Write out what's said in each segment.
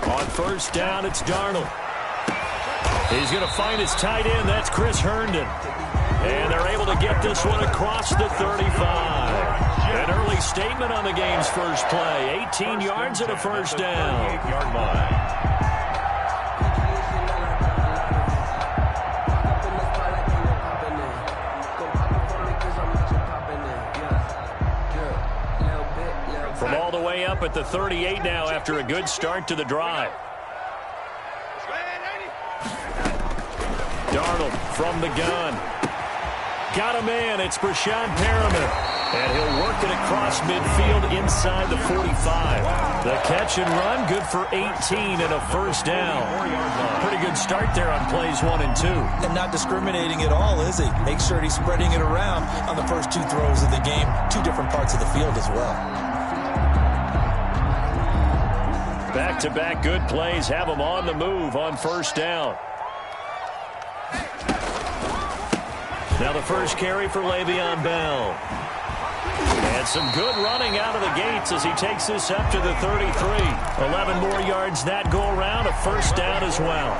On first down, it's Darnold. He's going to find his tight end. That's Chris Herndon. And they're able to get this one across the 35. An early statement on the game's first play. 18 yards and a first down. 8-yard line. From all the way up at the 38 now after a good start to the drive. Darnold from the gun. Got a man. It's Brashad Perriman. And he'll work it across midfield inside the 45. The catch and run, good for 18 and a first down. Pretty good start there on plays 1 and 2. And not discriminating at all, is he? Make sure he's spreading it around on the first 2 throws of the game. 2 different parts of the field as well. Back-to-back good plays have him on the move on first down. Now the first carry for Le'Veon Bell. And some good running out of the gates as he takes this up to the 33. 11 more yards that go around, a first down as well.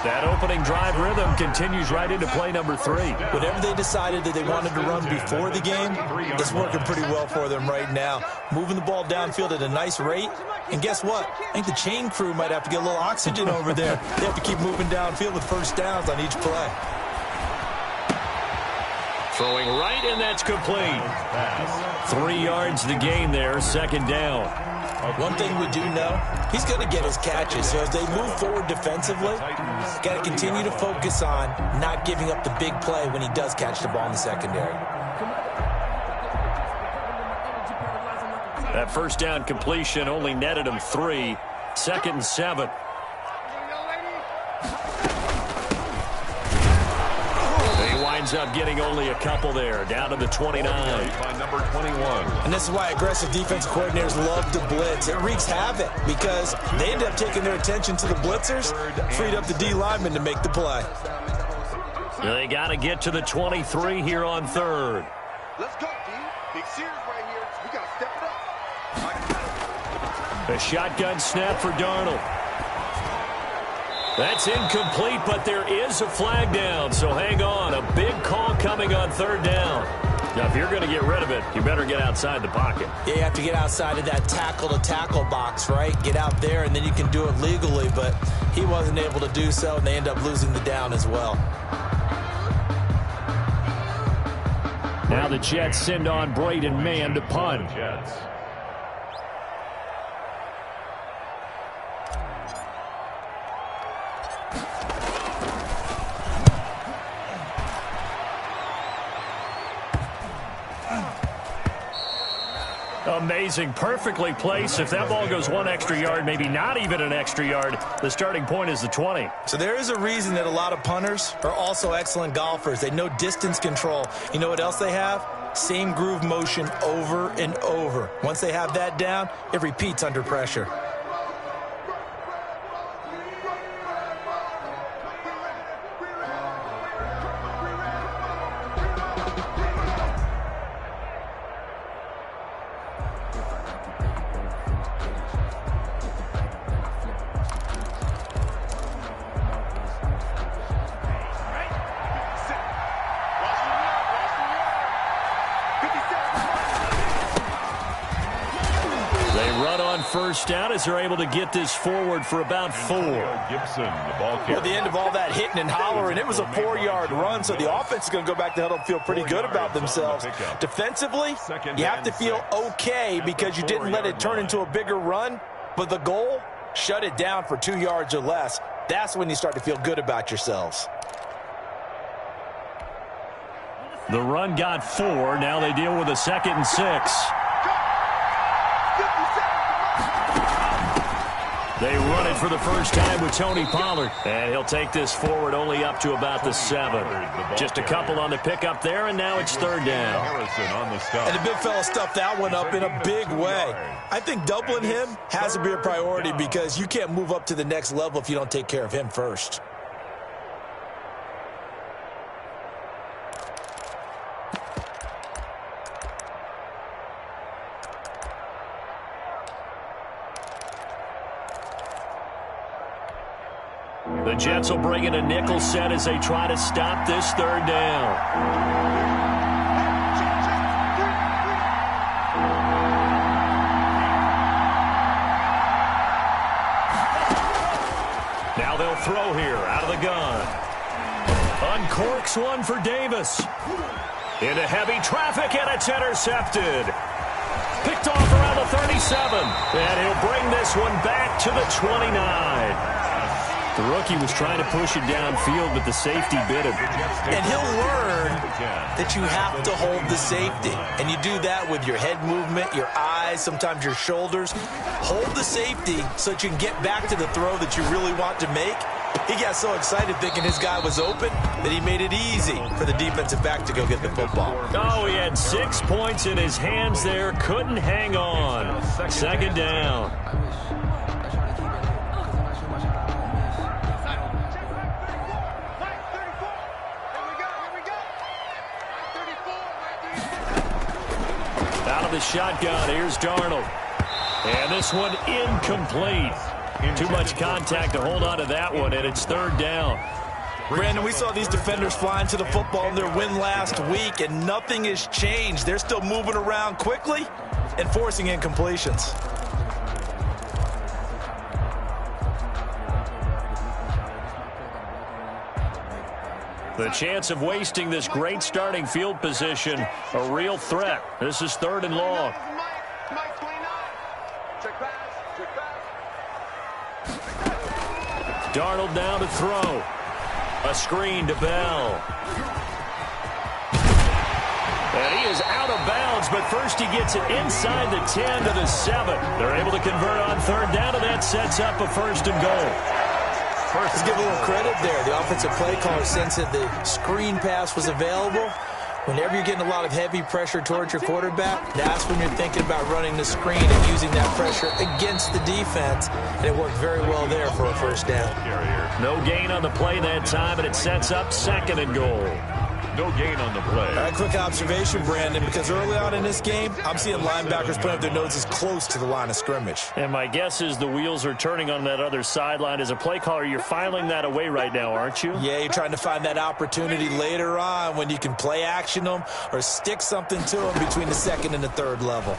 That opening drive rhythm continues right into play number 3. Whatever they decided that they wanted to run before the game, it's working pretty well for them right now. Moving the ball downfield at a nice rate. And guess what? I think the chain crew might have to get a little oxygen over there. They have to keep moving downfield with first downs on each play. Throwing right, and that's complete. 3 yards the gain there, second down. One thing we do know, he's going to get his catches. So as they move forward defensively, got to continue to focus on not giving up the big play when he does catch the ball in the secondary. That first down completion only netted him 3. 2nd and 7. Winds up getting only a couple there, down to the 29. By number 21. And this is why aggressive defensive coordinators love to blitz. It wreaks havoc because they end up taking their attention to the blitzers, freed up the D lineman to make the play. They got to get to the 23 here on 3rd. Let's go, D. Big series right here. We got to step it up. A shotgun snap for Darnold. That's incomplete, but there is a flag down, so hang on. A big call coming on 3rd down. Now, if you're going to get rid of it, you better get outside the pocket. Yeah, you have to get outside of that tackle-to-tackle box, right? Get out there, and then you can do it legally, but he wasn't able to do so, and they end up losing the down as well. Now the Jets send on Braden Mann to punt. Jets. Amazing, perfectly placed. If that ball goes 1 extra yard, maybe not even an extra yard, the starting point is the 20. So there is a reason that a lot of punters are also excellent golfers. They know distance control. You know what else they have? Same groove motion over and over. Once they have that down, it repeats under pressure. First down as they're able to get this forward for about 4. Gibson, the ball carrier. At the end of all that hitting and hollering, it was a 4-yard run, so the offense is going to go back to huddle and feel pretty good about themselves. Defensively, you have to feel okay because you didn't let it turn into a bigger run, but the goal, shut it down for 2 yards or less. That's when you start to feel good about yourselves. The run got 4. Now they deal with a 2nd and 6. They run it for the first time with Tony Pollard. And he'll take this forward only up to about the 7. Just a couple on the pickup there, and now it's 3rd down. Harrison on the stop. And the big fella stuffed that one up in a big way. I think doubling him has to be a priority because you can't move up to the next level if you don't take care of him first. The Jets will bring in a nickel set as they try to stop this third down. Now they'll throw here out of the gun. Uncorks one for Davis. Into heavy traffic, and it's intercepted. Picked off around the 37. And he'll bring this one back to the 29. The rookie was trying to push it downfield, but the safety bit him. And he'll learn that you have to hold the safety. And you do that with your head movement, your eyes, sometimes your shoulders. Hold the safety so that you can get back to the throw that you really want to make. He got so excited thinking his guy was open that he made it easy for the defensive back to go get the football. Oh, he had 6 points in his hands there. Couldn't hang on. Second down. Out of the shotgun, here's Darnold. And this one incomplete. Too much contact to hold on to that one, and it's third down. Brandon, we saw these defenders flying to the football in their win last week, and nothing has changed. They're still moving around quickly and forcing incompletions. The chance of wasting this great starting field position, a real threat. This is third and long. Darnold now to throw. A screen to Bell. And he is out of bounds, but first he gets it inside the 10 to the 7. They're able to convert on third down, and that sets up a first and goal. Let's give a little credit there. The offensive play caller sensed that the screen pass was available. Whenever you're getting a lot of heavy pressure towards your quarterback, that's when you're thinking about running the screen and using that pressure against the defense. And it worked very well there for a first down. No gain on the play that time, and it sets up second and goal. No gain on the play. All right, quick observation, Brandon, because early on in this game, I'm seeing linebackers putting up their noses close to the line of scrimmage. And my guess is the wheels are turning on that other sideline. As a play caller, you're filing that away right now, aren't you? Yeah, you're trying to find that opportunity later on when you can play action them or stick something to them between the second and the third level.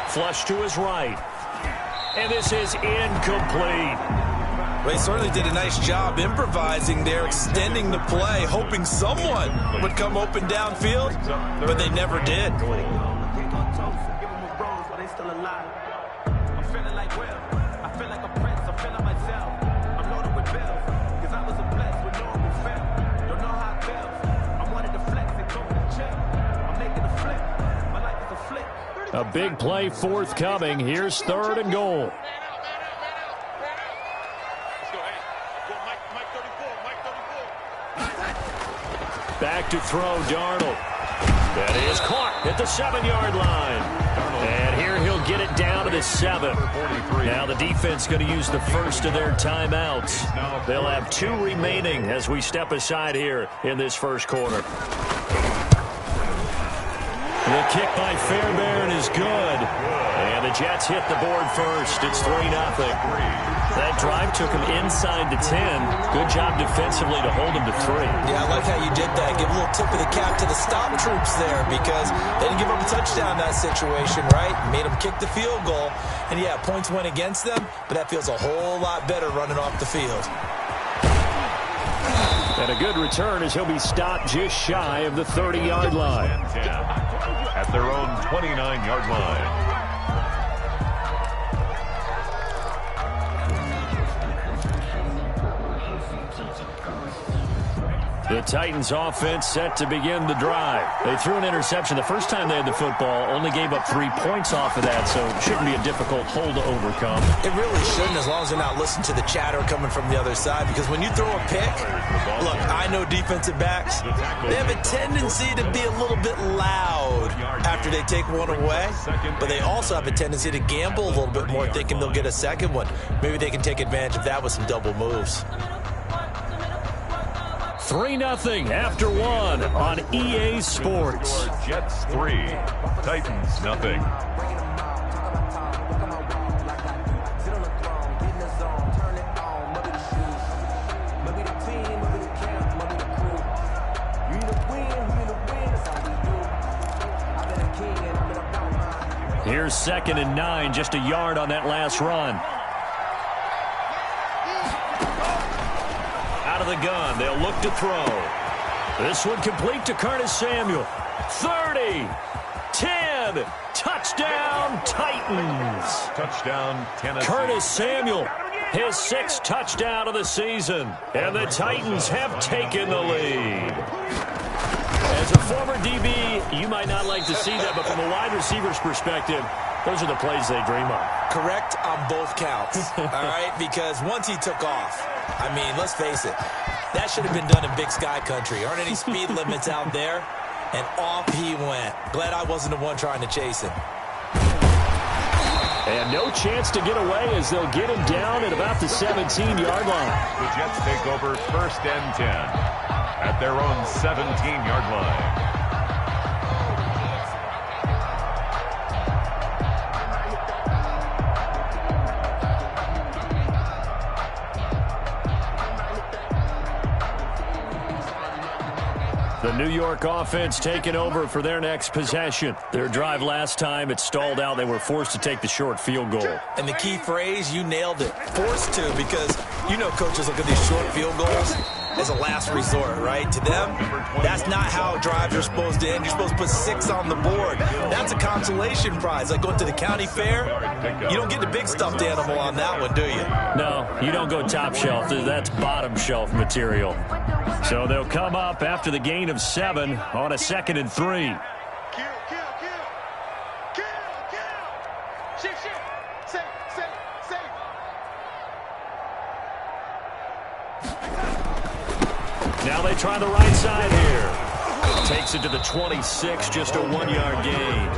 Flush to his right. And this is incomplete. Well, he certainly did a nice job improvising there, extending the play, hoping someone would come open downfield, but they never did. A big play forthcoming. Here's third and goal. Back to throw, Darnold. That is caught at the 7-yard line. And here he'll get it down to the 7. Now the defense going to use the first of their timeouts. They'll have 2 remaining as we step aside here in this first quarter. The kick by Fairbairn is good. And the Jets hit the board first. It's 3-0. That drive took him inside the 10. Good job defensively to hold him to 3. Yeah, I like how you did that. Give a little tip of the cap to the stop troops there because they didn't give up a touchdown in that situation, right? Made them kick the field goal. And, yeah, points went against them, but that feels a whole lot better running off the field. And a good return as he'll be stopped just shy of the 30-yard line. At their own 29-yard line. The Titans offense set to begin the drive. They threw an interception the first time they had the football, only gave up 3 points off of that, so it shouldn't be a difficult hole to overcome. It really shouldn't, as long as they're not listening to the chatter coming from the other side, because when you throw a pick, look, I know defensive backs, they have a tendency to be a little bit loud after they take one away, but they also have a tendency to gamble a little bit more, thinking they'll get a second one. Maybe they can take advantage of that with some double moves. 3-0 after 1 on EA Sports. Jets 3, Titans 0. Here's 2nd and 9, just a yard on that last run. Out of the gun, they'll look to throw. This one complete to Curtis Samuel. 30, 10, touchdown Titans. Touchdown, Tennessee. Curtis Samuel, his 6th touchdown of the season. And the Titans have taken the lead. As a former DB, you might not like to see that, but from a wide receiver's perspective, those are the plays they dream of. Correct on both counts, all right? Because once he took off, I mean, let's face it, that should have been done in Big Sky country. Aren't any speed limits out there? And off he went. Glad I wasn't the one trying to chase him. And no chance to get away as they'll get him down at about the 17-yard line. The Jets take over 1st and 10 at their own 17-yard line. The New York offense taking over for their next possession. Their drive last time, it stalled out. They were forced to take the short field goal. And the key phrase, you nailed it. Forced to, because you know coaches look at these short field goals as a last resort, right? To them, that's not how drives are supposed to end. You're supposed to put 6 on the board. That's a consolation prize. Like going to the county fair, you don't get the big stuffed animal on that one, do you? No, you don't go top shelf. That's bottom shelf material. So they'll come up after the gain of 7 on a 2nd and 3. Kill, kill, kill. Kill, kill. Shit, shit. Safe. Now they try the right side here. Takes it to the 26, just a 1-yard gain.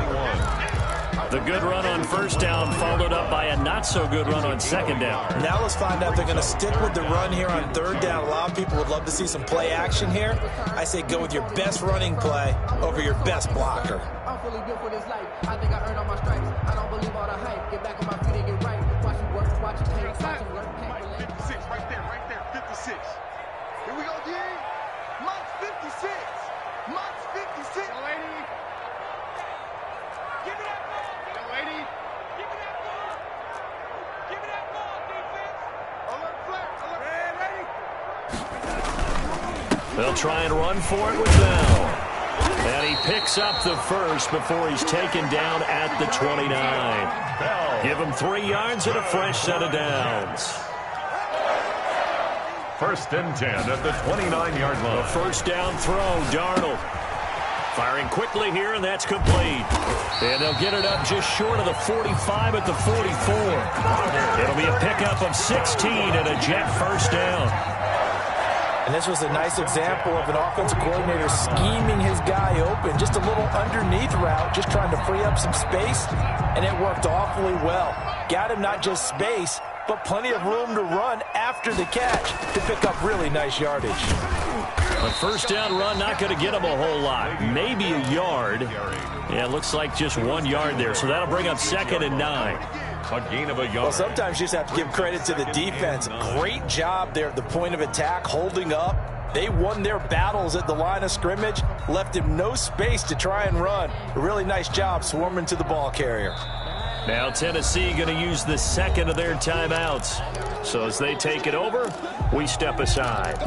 The good run on 1st down followed up by a not-so-good run on 2nd down. Now let's find out if they're going to stick with the run here on 3rd down. A lot of people would love to see some play action here. I say go with your best running play over your best blocker. I'm fully built for this life. I think I earned all my stripes. I don't believe all the hype. Get back on my feet and get right. Watch you work, watch you take, watch you work. Mike, 56, right there, 56. Here we go, D. Mike's 56. Mike's 56. Yo, lady. Give me that ball. Yo, lady. Give me that ball. Give me that ball, defense. Alert, flare. Alert. Ready. They'll try and run for it with Bell. And he picks up the first before he's taken down at the 29. Give him 3 yards and a fresh set of downs. 1st and 10 at the 29-yard line. A 1st down throw, Darnold. Firing quickly here, and that's complete. And they'll get it up just short of the 45 at the 44. It'll be a pickup of 16 and a Jet 1st down. And this was a nice example of an offensive coordinator scheming his guy open. Just a little underneath route, just trying to free up some space, and it worked awfully well. Got him not just space, but plenty of room to run after the catch to pick up really nice yardage. A 1st down run, not going to get him a whole lot. Maybe a yard. Yeah, it looks like just 1 yard there, so that'll bring up 2nd and 9. A gain of a yard. Well, sometimes you just have to give credit to the defense. Great job there at the point of attack, holding up. They won their battles at the line of scrimmage, left him no space to try and run. A really nice job swarming to the ball carrier. Now Tennessee going to use the 2nd of their timeouts. So as they take it over, we step aside.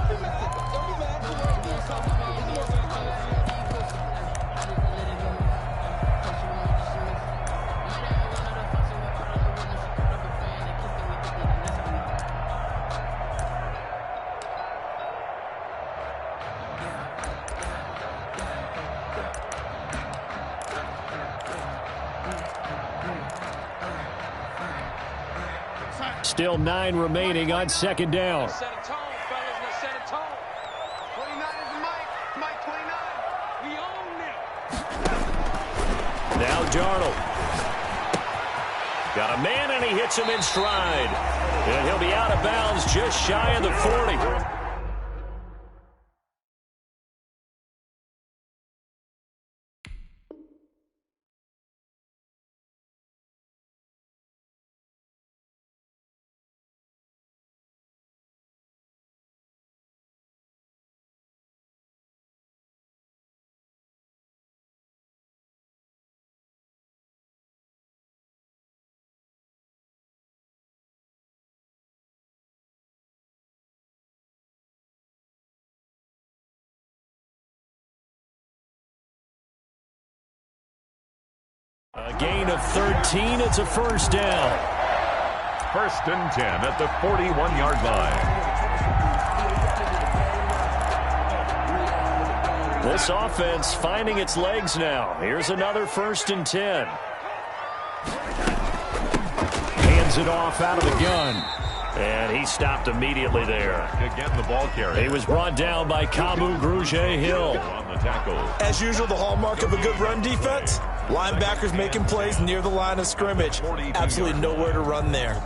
Still 9 remaining on 2nd down. Set a tone, fellas. Let's set a tone. 29 is Mike. Mike 29. We own it. Now Darnold. Got a man, and he hits him in stride. And he'll be out of bounds just shy of the 40. A gain of 13. It's a first down. 1st and 10 at the 41-yard line. This offense finding its legs now. Here's another 1st and 10. Hands it off out of the gun. And he stopped immediately there. Again, the ball carrier. He was brought down by Kamu Grugier-Hill. On the tackle. As usual, the hallmark of a good run defense, linebackers making plays near the line of scrimmage. Absolutely nowhere to run there.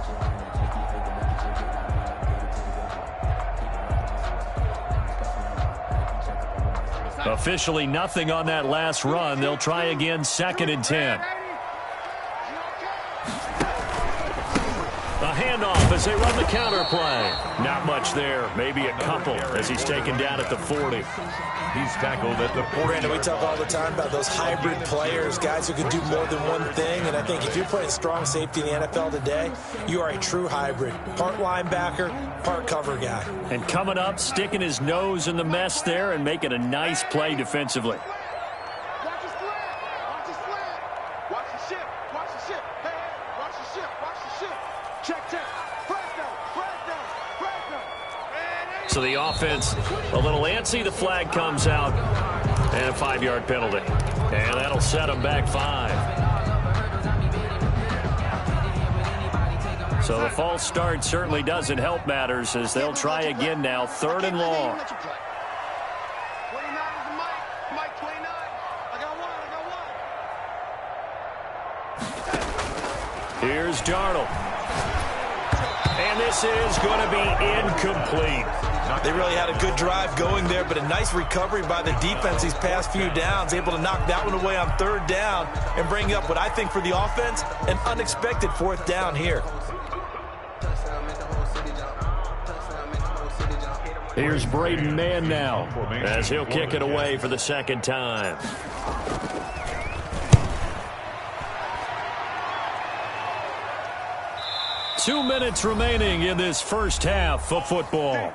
Officially nothing on that last run. They'll try again, 2nd and 10. A handoff as they run the counter play. Not much there. Maybe a couple as he's taken down at the 40. He's tackled at the 40. Brandon, we talk all the time about those hybrid players, guys who can do more than one thing. And I think if you're playing strong safety in the NFL today, you are a true hybrid. Part linebacker, part cover guy. And coming up, sticking his nose in the mess there and making a nice play defensively. Watch the slant. Watch the slant. Watch the ship. Watch the ship. Hey, watch the ship. Watch the ship. Check, check. Press down. Press down. Press down. So the offense a little antsy. The flag comes out. And a 5-yard penalty. And that'll set them back 5. So the false start certainly doesn't help matters as they'll try again now. 3rd and long. 29 is the mic. Mic 29. I got one. Here's Darnold. And this is going to be incomplete. They really had a good drive going there, but a nice recovery by the defense these past few downs, able to knock that one away on 3rd down and bring up what I think for the offense, an unexpected 4th down here. Here's Braden Mann now as he'll kick it away for the 2nd time. Two minutes remaining in this first half of football.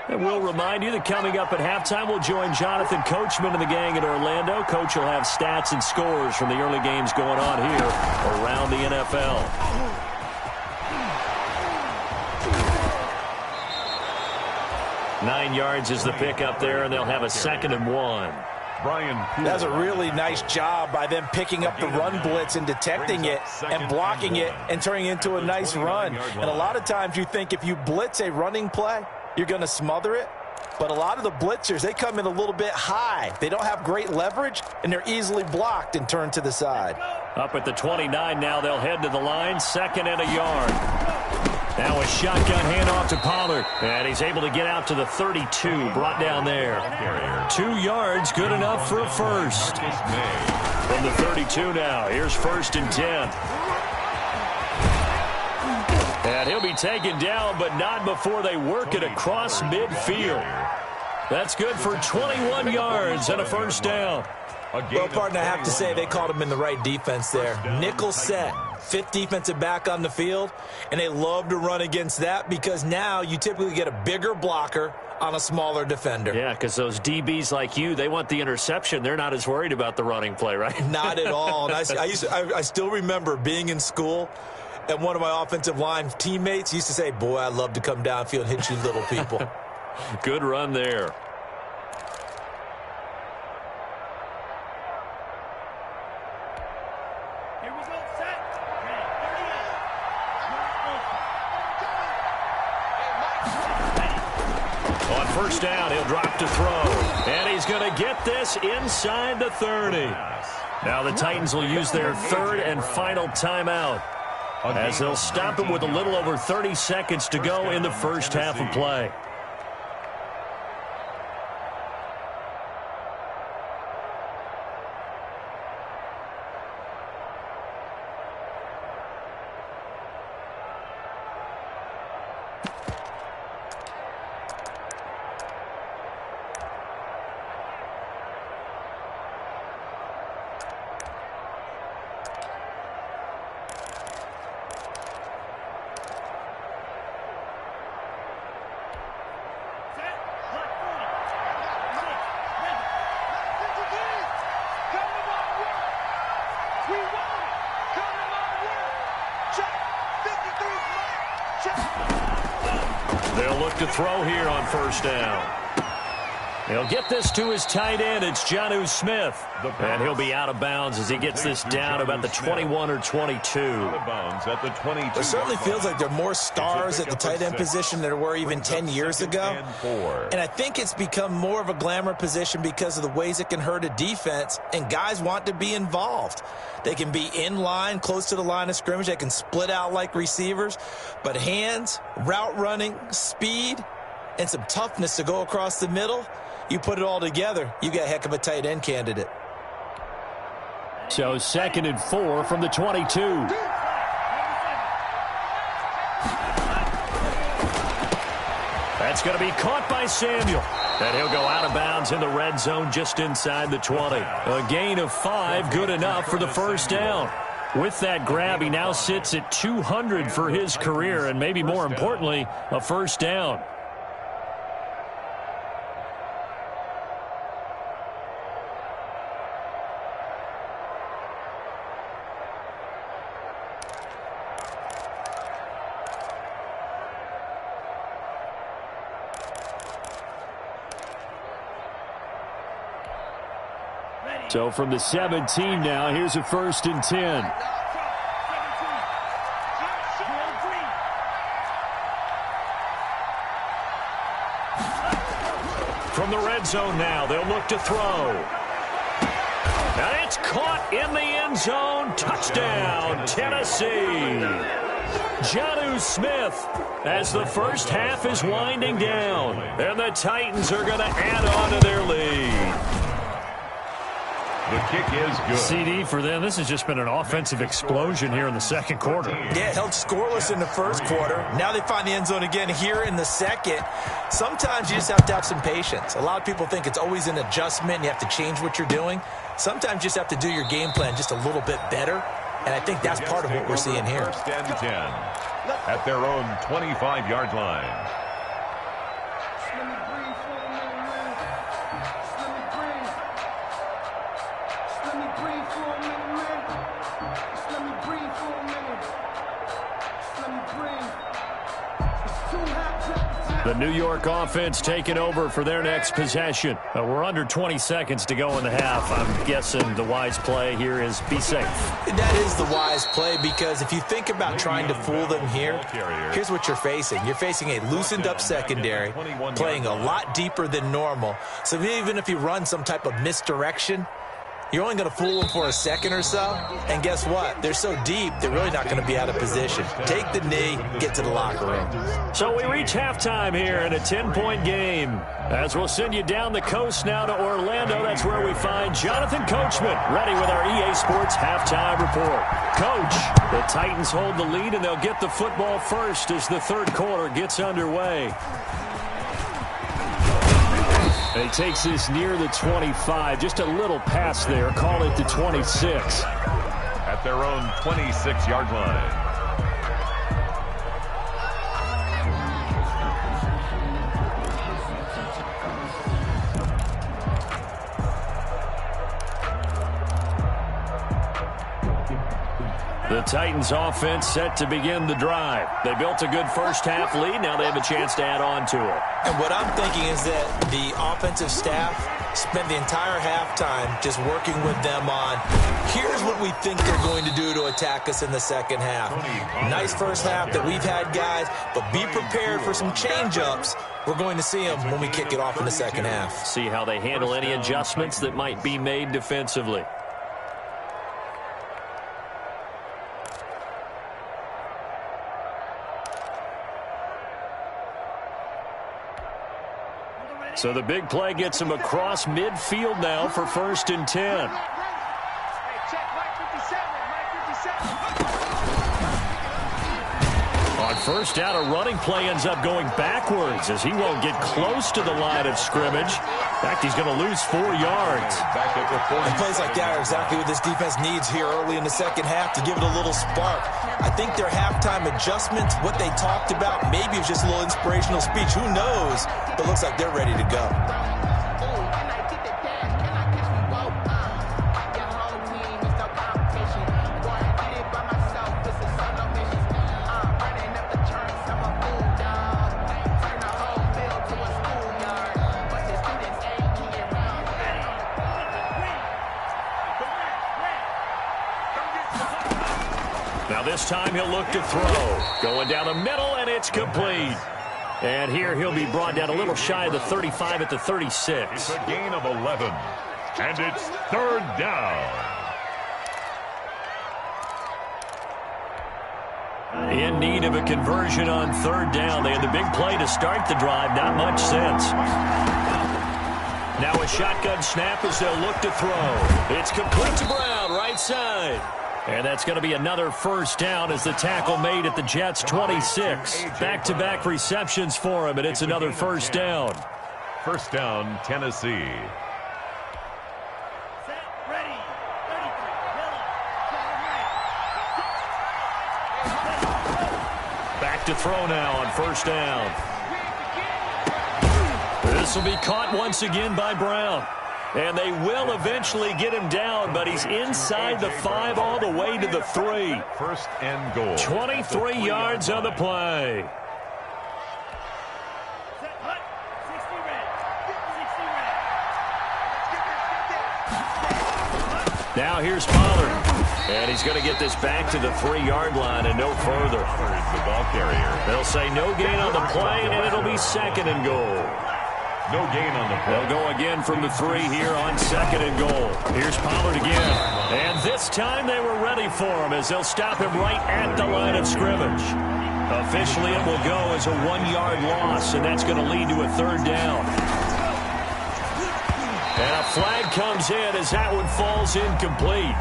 And we'll remind you that coming up at halftime, we'll join Jonathan Coachman and the gang in Orlando. Coach will have stats and scores from the early games going on here around the NFL. Nine yards is the pickup there, and they'll have a 2nd and 1. That's a really nice job by them picking up the run blitz and detecting it and blocking it and turning it into a nice run. And a lot of times you think if you blitz a running play, you're going to smother it. But a lot of the blitzers, they come in a little bit high. They don't have great leverage, and they're easily blocked and turned to the side. Up at the 29 now, they'll head to the line, 2nd and a yard. Now a shotgun handoff to Pollard, and he's able to get out to the 32, brought down there. 2 yards, good enough for a first. From the 32 now, here's 1st and 10. And he'll be taken down, but not before they work it across midfield. That's good for 21 yards and a first down. Well, partner, I have to say they called him in the right defense there. Nickel set, 5th defensive back on the field, and they love to run against that because now you typically get a bigger blocker on a smaller defender. Yeah, because those DBs like you, they want the interception. They're not as worried about the running play, right? Not at all. And I still remember being in school, and one of my offensive line teammates used to say, boy, I love to come downfield and hit you little people. Good run there. Here we go, set. On first down, he'll drop to throw. And he's going to get this inside the 30. Now the Titans will use their 3rd and final timeout, as they'll stop him with a little over 30 seconds to go in the first half of play. to throw here on first down. He'll get this to his tight end. It's Jonnu Smith. And he'll be out of bounds as he gets this down about the 21 or 22. It certainly feels like there are more stars at the tight end position than there were even 10 years ago. And I think it's become more of a glamour position because of the ways it can hurt a defense, and guys want to be involved. They can be in line, close to the line of scrimmage. They can split out like receivers. But hands, route running, speed, and some toughness to go across the middle, you put it all together, you got a heck of a tight end candidate. So 2nd and 4 from the 22. That's going to be caught by Samuel. And he'll go out of bounds in the red zone just inside the 20. A gain of 5, good enough for the first down. With that grab, he now sits at 200 for his career, and maybe more importantly, a first down. So from the 17 now, here's a 1st and 10. From the red zone now, they'll look to throw. And it's caught in the end zone. Touchdown, Tennessee. Jonnu Smith as the first half is winding down. And the Titans are going to add on to their lead. The kick is good. CD for them. This has just been an offensive explosion here in the second quarter. Yeah, held scoreless in the first quarter. Now they find the end zone again here in the second. Sometimes you just have to have some patience. A lot of people think it's always an adjustment and you have to change what you're doing. Sometimes you just have to do your game plan just a little bit better. And I think that's part of what we're seeing here. 1st and 10 at their own 25-yard line. The New York offense taking over for their next possession. We're under 20 seconds to go in the half. I'm guessing the wise play here is be safe. That is the wise play, because if you think about trying to fool them here, here's what you're facing. You're facing a loosened up secondary, playing a lot deeper than normal. So even if you run some type of misdirection, you're only going to fool them for a second or so. And guess what? They're so deep, they're really not going to be out of position. Take the knee, get to the locker room. So we reach halftime here in a 10-point game. As we'll send you down the coast now to Orlando. That's where we find Jonathan Coachman ready with our EA Sports halftime report. Coach, the Titans hold the lead, and they'll get the football first as the third quarter gets underway. And he takes this near the 25. Just a little pass there. Call it the 26. At their own 26-yard line. The Titans offense set to begin the drive. They built a good first half lead. Now they have a chance to add on to it. And what I'm thinking is that the offensive staff spent the entire halftime just working with them on, here's what we think they're going to do to attack us in the second half. Nice first half that we've had, guys, but be prepared for some change-ups. We're going to see them when we kick it off in the second half. See how they handle any adjustments that might be made defensively. So the big play gets him across midfield now for 1st and 10. On first down, a running play ends up going backwards as he won't get close to the line of scrimmage. In fact, he's going to lose 4 yards. And plays like that are exactly what this defense needs here early in the second half to give it a little spark. I think their halftime adjustments, what they talked about, maybe it was just a little inspirational speech. Who knows? But looks like they're ready to go. Now this time he'll look to throw. Going down the middle, and it's complete. And here he'll be brought down a little shy of the 35 at the 36. It's a gain of 11. And it's third down. In need of a conversion on third down. They had the big play to start the drive. Not much sense. Now a shotgun snap as they'll look to throw. It's complete to Brown, right side. And that's going to be another first down as the tackle made at the Jets' 26. Back-to-back receptions for him, and it's another first down. First down, Tennessee. Back to throw now on first down. This will be caught once again by Brown. And they will eventually get him down, but he's inside the 5 all the way to the 3. First and goal. 23 yards on the play. Now here's Pollard. And he's going to get this back to the 3-yard line and no further. The ball carrier. They'll say no gain on the play, and it'll be second and goal. No gain on the play. They'll go again from the 3 here on second and goal. Here's Pollard again. And this time they were ready for him as they'll stop him right at the line of scrimmage. Officially it will go as a 1-yard loss, and that's going to lead to a third down. And a flag comes in as that one falls incomplete.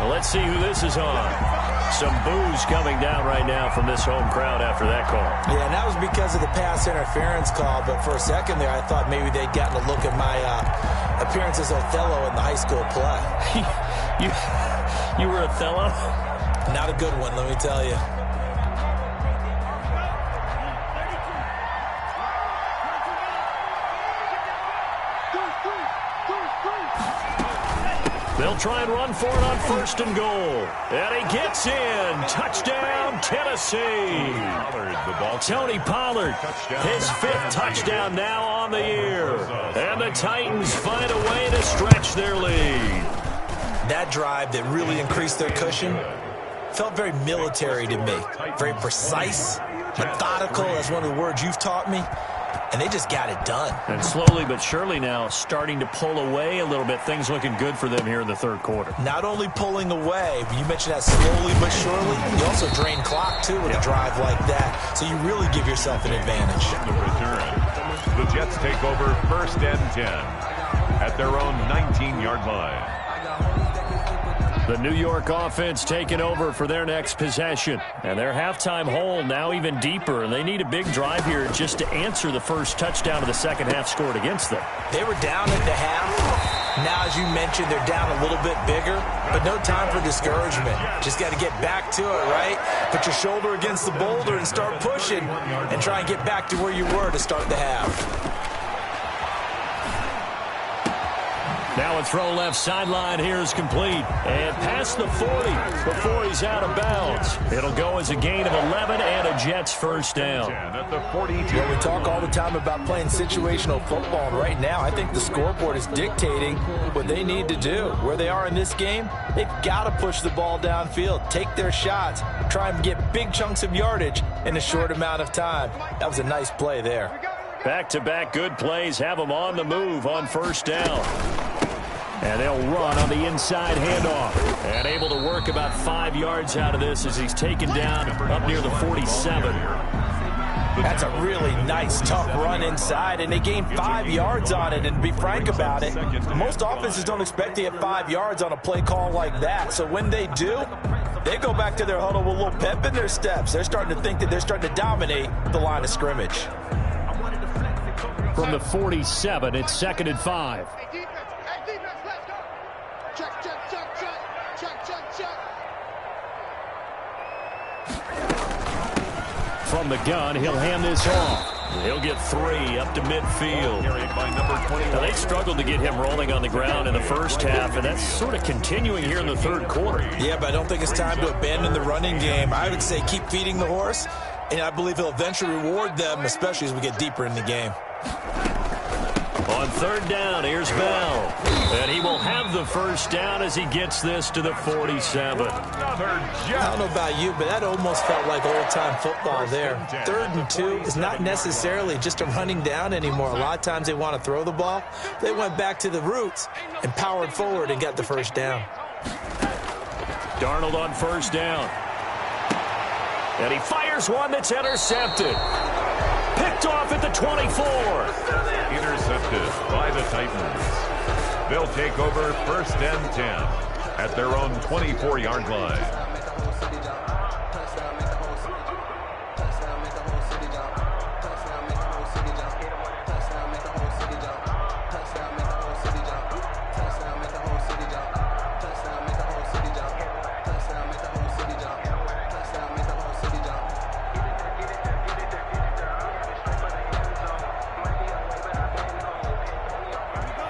Well, let's see who this is on. Some boos coming down right now from this home crowd after that call. Yeah, and that was because of the pass interference call, but for a second there I thought maybe they'd gotten a look at my appearance as Othello in the high school play. You were Othello? Not a good one, let me tell you. They'll try and run for it on first and goal. And he gets in. Touchdown, Tennessee. Tony Pollard, his 5th touchdown now on the year. And the Titans find a way to stretch their lead. That drive that really increased their cushion felt very military to me. Very precise, methodical, that's one of the words you've taught me. And they just got it done. And slowly but surely now starting to pull away a little bit. Things looking good for them here in the third quarter. Not only pulling away, but you mentioned that slowly but surely. You also drain clock, too, with a drive like that. So you really give yourself an advantage. The return. The Jets take over first and 10 at their own 19-yard line. The New York offense taking over for their next possession. And their halftime hole now even deeper. And they need a big drive here just to answer the first touchdown of the second half scored against them. They were down at the half. Now, as you mentioned, they're down a little bit bigger. But no time for discouragement. Just got to get back to it, right? Put your shoulder against the boulder and start pushing. And try and get back to where you were to start the half. Now a throw left sideline here is complete. And past the 40 before he's out of bounds. It'll go as a gain of 11 and a Jets first down. At the 42. Well, we talk all the time about playing situational football. And right now, I think the scoreboard is dictating what they need to do. Where they are in this game, they've got to push the ball downfield, take their shots, try and get big chunks of yardage in a short amount of time. That was a nice play there. Back-to-back good plays have them on the move on first down. And they'll run on the inside handoff. And able to work about 5 yards out of this as he's taken down up near the 47. That's a really nice, tough run inside, and they gained 5 yards on it. And to be frank about it, most offenses don't expect to get 5 yards on a play call like that. So when they do, they go back to their huddle with a little pep in their steps. They're starting to think that they're starting to dominate the line of scrimmage. From the 47, it's 2nd and 5. From the gun, he'll hand this off. He'll get 3 up to midfield. Now, they struggled to get him rolling on the ground in the first half, and that's sort of continuing here in the third quarter. Yeah, but I don't think it's time to abandon the running game. I would say keep feeding the horse, and I believe he'll eventually reward them, especially as we get deeper in the game. On third down, here's Bell. And he will have the first down as he gets this to the 47. I don't know about you, but that almost felt like old-time football there. 3rd and 2 is not necessarily just a running down anymore. A lot of times they want to throw the ball. They went back to the roots and powered forward and got the first down. Darnold on first down. And he fires one that's intercepted. Picked off at the 24. Intercepted by the Titans. They'll take over 1st and 10 at their own 24-yard line.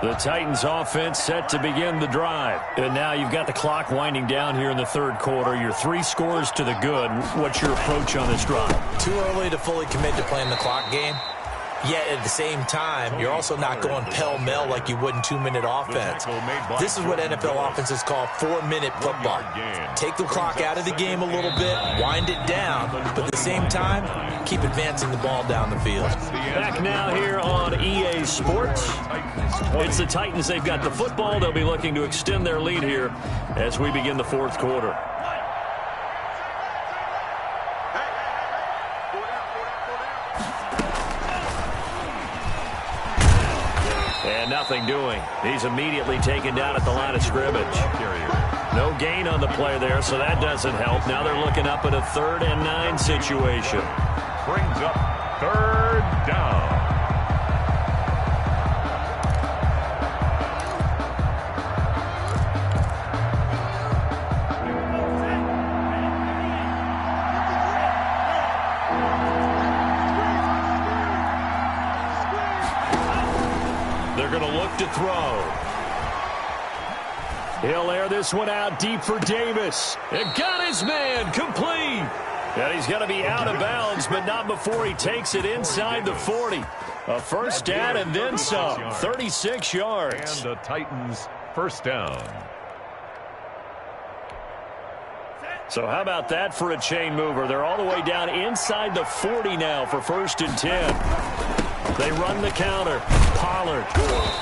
The Titans offense set to begin the drive. And now you've got the clock winding down here in the 3rd quarter. You're 3 scores to the good. What's your approach on this drive? Too early to fully commit to playing the clock game. Yet at the same time, you're also not going pell-mell like you would in 2-minute offense. This is what NFL offenses call 4-minute football. Take the clock out of the game a little bit, wind it down, but at the same time, keep advancing the ball down the field. Back now here on EA Sports. It's the Titans. They've got the football. They'll be looking to extend their lead here as we begin the 4th quarter. And nothing doing. He's immediately taken down at the line of scrimmage. No gain on the play there, so that doesn't help. Now they're looking up at a 3rd and 9 situation. Brings up 3rd down. They're going to look to throw. He'll air this one out deep for Davis. And got his man complete. And he's going to be out of bounds, but not before he takes it inside the 40. A first down and then some. 36 yards. And the Titans' first down. So how about that for a chain mover? They're all the way down inside the 40 now for 1st and 10. They run the counter. Pollard.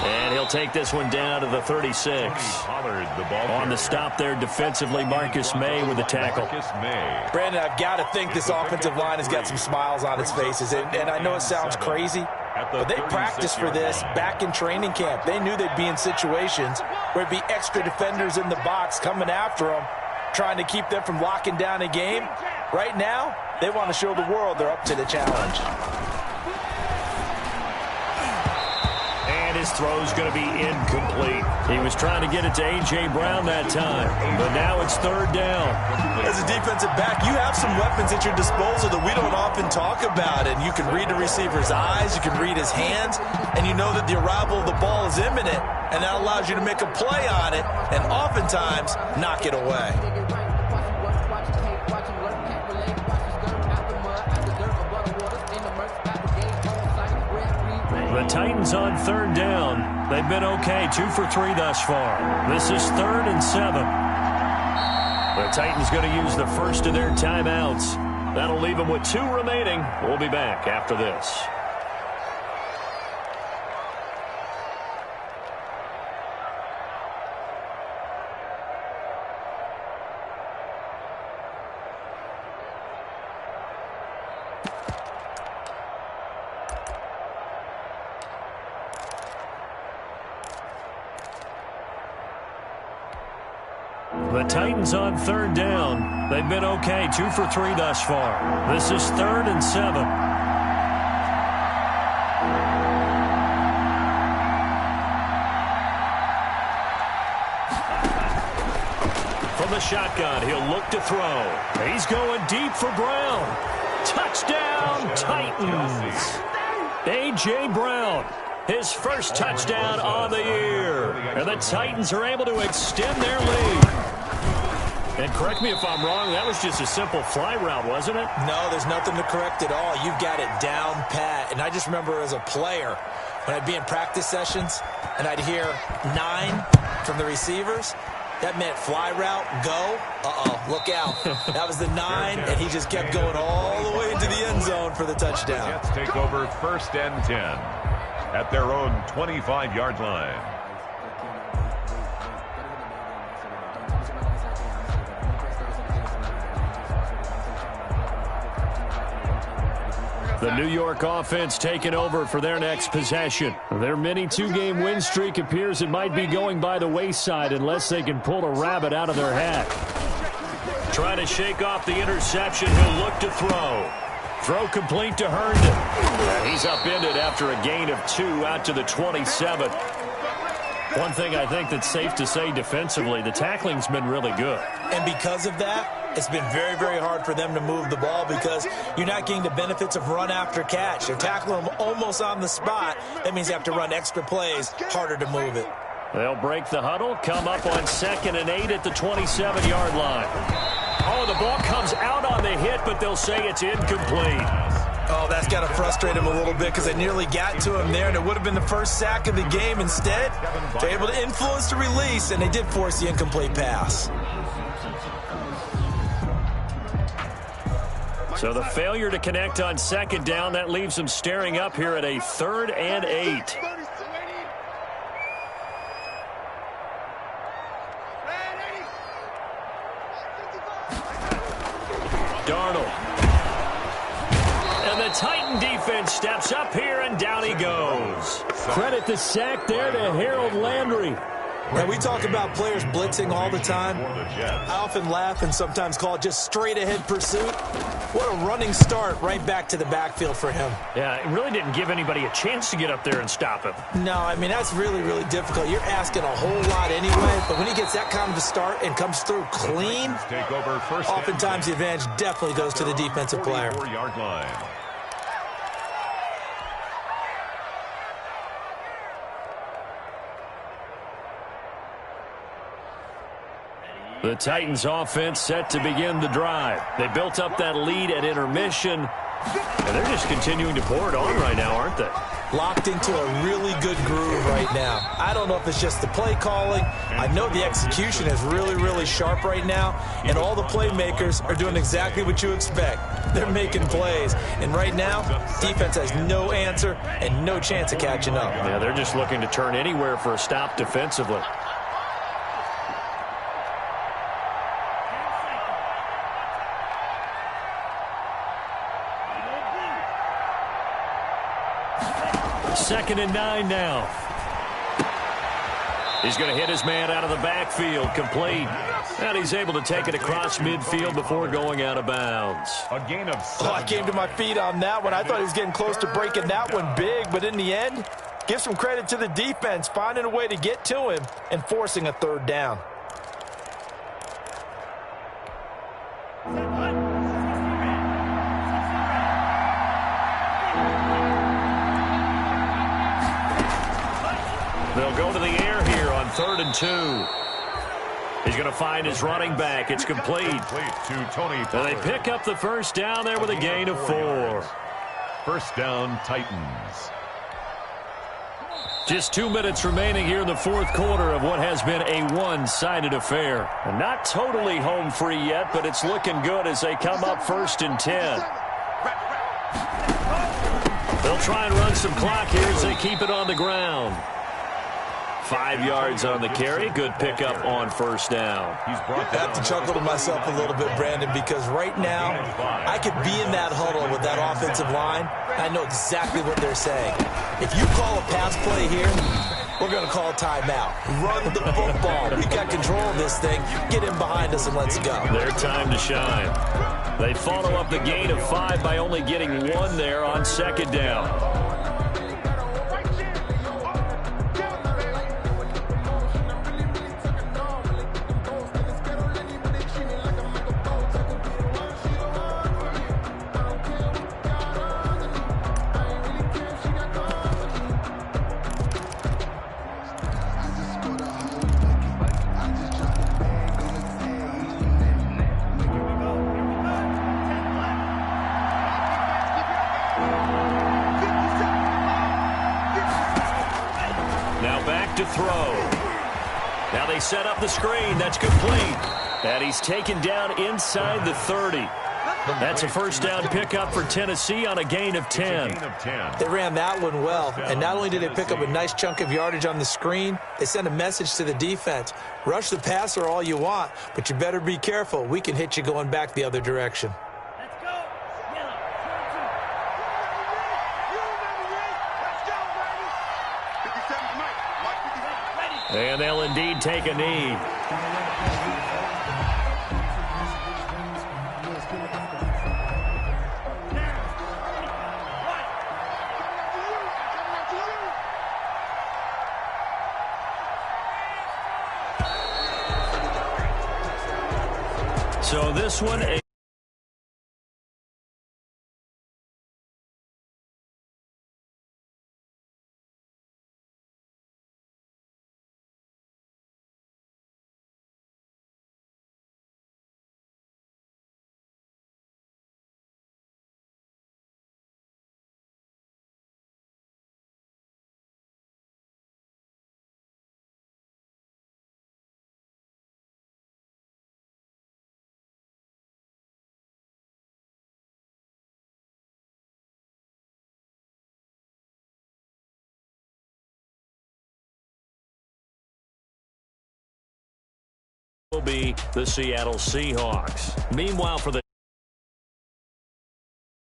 And he'll take this one down to the 36. Pollard, the ball on the stop there defensively, Marcus May with the tackle. Brandon, I've got to think this offensive line has got some smiles on its faces. And I know it sounds crazy, but they practiced for this back in training camp. They knew they'd be in situations where it'd be extra defenders in the box coming after them, trying to keep them from locking down a game. Right now, they want to show the world they're up to the challenge. And his throw's going to be incomplete. He was trying to get it to A.J. Brown that time, but now it's 3rd down. As a defensive back, you have some weapons at your disposal that we don't often talk about, and you can read the receiver's eyes, you can read his hands, and you know that the arrival of the ball is imminent, and that allows you to make a play on it, and oftentimes knock it away. The Titans on 3rd down. They've been okay, 2 for 3 thus far. This is 3rd and 7. The Titans going to use the first of their timeouts. That'll leave them with 2 remaining. We'll be back after this. The Titans on 3rd down. They've been okay, 2 for 3 thus far. This is 3rd and 7. From the shotgun, he'll look to throw. He's going deep for Brown. Touchdown, Titans. A.J. Brown. His first touchdown on the year. And the Titans are able to extend their lead. And correct me if I'm wrong, that was just a simple fly route, wasn't it? No, there's nothing to correct at all. You've got it down pat. And I just remember as a player, when I'd be in practice sessions and I'd hear 9 from the receivers, that meant fly route, go. Look out. That was the 9, and he just kept going all the way into the end zone for the touchdown. The Jets take over 1st and 10 at their own 25-yard line. The New York offense taking over for their next possession. Their mini 2-game win streak appears it might be going by the wayside unless they can pull a rabbit out of their hat. Trying to shake off the interception. He'll look to throw. Throw complete to Herndon. And he's upended after a gain of 2 out to the 27. One thing I think that's safe to say defensively, the tackling's been really good. And because of that, it's been very, very hard for them to move the ball because you're not getting the benefits of run after catch. They're tackling them almost on the spot. That means they have to run extra plays, harder to move it. They'll break the huddle, come up on 2nd and 8 at the 27-yard line. Oh, the ball comes out on the hit, but they'll say it's incomplete. Oh, that's got to frustrate him a little bit because they nearly got to him there, and it would have been the first sack of the game. Instead, they're able to influence the release, and they did force the incomplete pass. So the failure to connect on 2nd down, that leaves them staring up here at a 3rd and 8. Darnold. And the Titan defense steps up here, and down he goes. Credit the sack there to Harold Landry. Now, we talk about players blitzing all the time. I often laugh and sometimes call it just straight-ahead pursuit. What a running start right back to the backfield for him. Yeah, it really didn't give anybody a chance to get up there and stop him. No, I mean, that's really, really difficult. You're asking a whole lot anyway, but when he gets that kind of a start and comes through clean, oftentimes the advantage definitely goes to the defensive player. 44-yard line. The Titans offense set to begin the drive. They built up that lead at intermission, and they're just continuing to pour it on right now, aren't they? Locked into a really good groove right now. I don't know if it's just the play calling. I know the execution is really, really sharp right now, and all the playmakers are doing exactly what you expect. They're making plays, and right now, defense has no answer and no chance of catching up. Yeah, they're just looking to turn anywhere for a stop defensively. Second and 9 now. He's going to hit his man out of the backfield, complete. And he's able to take it across midfield before going out of bounds. A gain of 7. Oh, I came to my feet on that one. I thought he was getting close to breaking that one big, but in the end, give some credit to the defense, finding a way to get to him and forcing a 3rd down. They'll go to the air here on 3rd and 2. He's going to find his running back. It's complete. To Tony. And they pick up the 1st down there with a gain of 4. 1st down, Titans. Just 2 minutes remaining here in the 4th quarter of what has been a one-sided affair. And not totally home free yet, but it's looking good as they come up 1st and 10. They'll try and run some clock here as they keep it on the ground. 5 yards on the carry. Good pickup on 1st down. I have to chuckle to myself a little bit, Brandon, because right now I could be in that huddle with that offensive line. I know exactly what they're saying. If you call a pass play here, we're going to call a timeout. Run the football. We've got control of this thing. Get in behind us and let's go. Their time to shine. They follow up the gain of 5 by only getting 1 there on 2nd down. Now back to throw. Now they set up the screen. That's complete. And he's taken down inside the 30. That's a first down pickup for Tennessee on a gain of 10. They ran that one well, and not only did they pick up a nice chunk of yardage on the screen, they sent a message to the defense. Rush the passer all you want, but you better be careful. We can hit you going back the other direction. And they'll indeed take a knee. So this one... will be the Seattle Seahawks. Meanwhile, for the